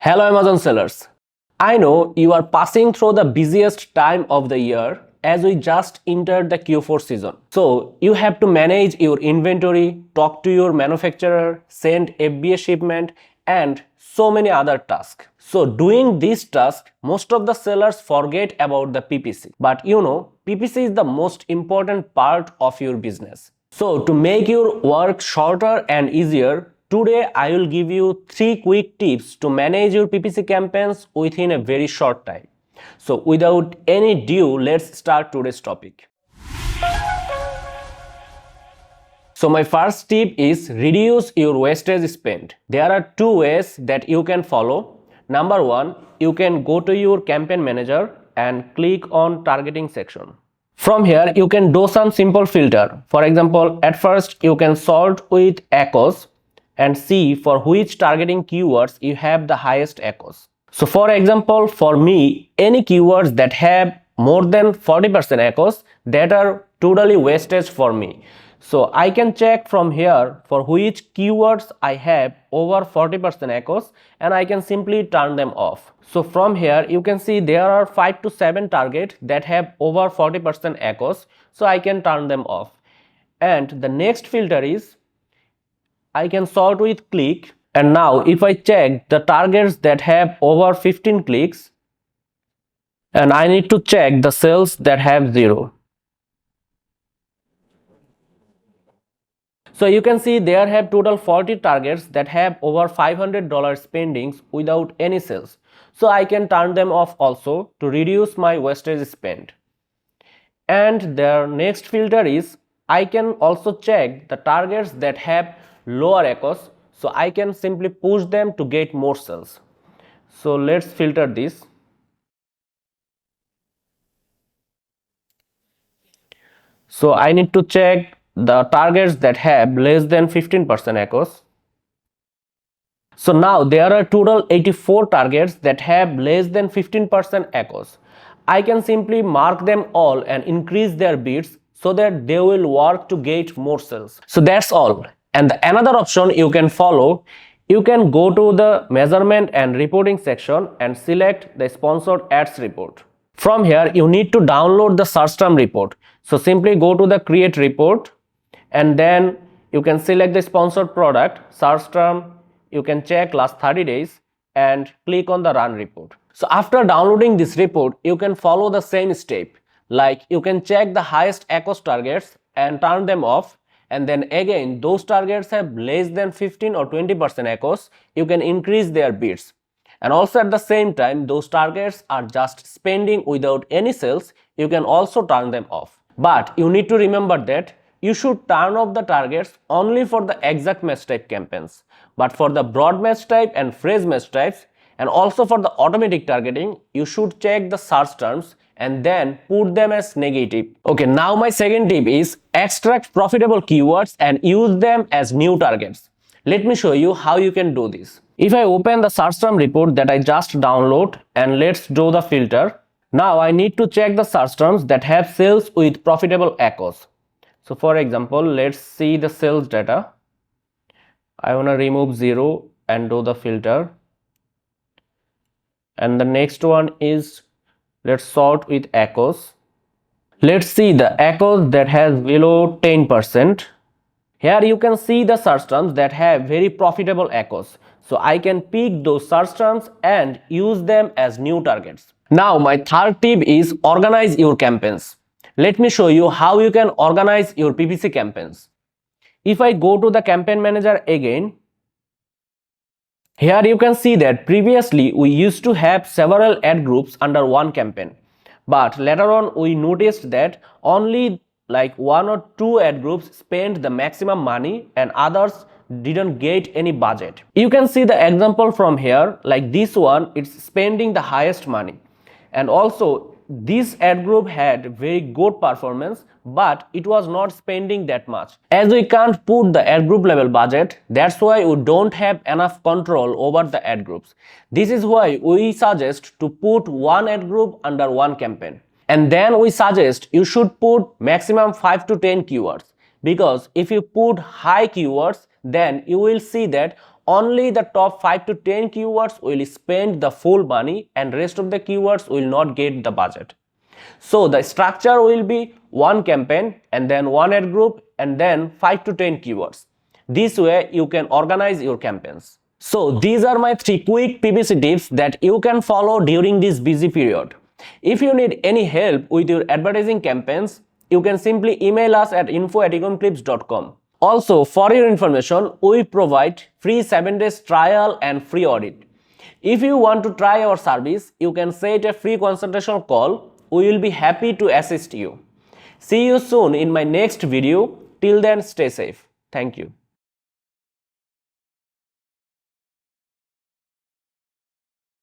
Hello Amazon sellers. I know you are passing through the busiest time of the year as we just entered the Q4 season. So you have to manage your inventory, talk to your manufacturer, send FBA shipment and so many other tasks. So doing this task, most of the sellers forget about the PPC. But PPC is the most important part of your business. So to make your work shorter and easier, today I will give you 3 quick tips to manage your PPC campaigns within a very short time. So without any ado, let's start today's topic. So my first tip is reduce your wastage spend. There are 2 ways that you can follow. Number 1, you can go to your campaign manager and click on targeting section. From here, you can do some simple filter. For example, at first you can sort with echoes and see for which targeting keywords you have the highest echoes. So for example, for me, any keywords that have more than 40% echoes, that are totally wastage for me. So I can check from here for which keywords I have over 40% echoes and I can simply turn them off. So from here you can see there are 5 to 7 targets that have over 40% echoes, so I can turn them off. And the next filter is I can sort with click, and now if I check the targets that have over 15 clicks, and I need to check the cells that have 0. So you can see there have total 40 targets that have over $500 spendings without any sales. So I can turn them off also to reduce my wastage spend. And the next filter is I can also check the targets that have lower echoes, so I can simply push them to get more sales. So let's filter this. So I need to check the targets that have less than 15% echoes. So now there are total 84 targets that have less than 15% echoes. I can simply mark them all and increase their bids so that they will work to get more sales. So that's all. And another option you can follow, you can go to the measurement and reporting section and select the sponsored ads report. From here you need to download the search term report. So simply go to the create report and then you can select the sponsored product, search term, you can check last 30 days and click on the run report. So after downloading this report, you can follow the same step, like you can check the highest echoes targets and turn them off, and then again those targets have less than 15 or 20% echoes, you can increase their bids. And also at the same time, those targets are just spending without any sales, you can also turn them off. But you need to remember that you should turn off the targets only for the exact match type campaigns. But for the broad match type and phrase match types, and also for the automatic targeting, you should check the search terms and then put them as negative. Okay, now my second tip is extract profitable keywords and use them as new targets. Let me show you how you can do this. If I open the search term report that I just download and let's do the filter. Now I need to check the search terms that have sales with profitable echoes. So for example, let's see the sales data. I want to remove 0 and do the filter. And the next one is let's sort with echoes. Let's see the echoes that has below 10%. Here you can see the search terms that have very profitable echoes. So I can pick those search terms and use them as new targets. Now my third tip is organize your campaigns. Let me show you how you can organize your PPC campaigns. If I go to the campaign manager again, here you can see that previously we used to have several ad groups under one campaign. But later on we noticed that only like 1 or 2 ad groups spent the maximum money and others didn't get any budget. You can see the example from here, like this one, it's spending the highest money. And also this ad group had very good performance, but it was not spending that much. As we can't put the ad group level budget, that's why we don't have enough control over the ad groups. This is why we suggest to put one ad group under one campaign. And then we suggest you should put maximum 5 to 10 keywords, because if you put high keywords, then you will see that only the top 5 to 10 keywords will spend the full money and rest of the keywords will not get the budget. So the structure will be one campaign and then one ad group and then 5 to 10 keywords. This way you can organize your campaigns. So these are my 3 quick PPC tips that you can follow during this busy period. If you need any help with your advertising campaigns, you can simply email us at info@ecomclips.com. Also, for your information, we provide free 7 days trial and free audit. If you want to try our service, you can set a free consultation call. We will be happy to assist you. See you soon in my next video. Till then, stay safe. Thank you.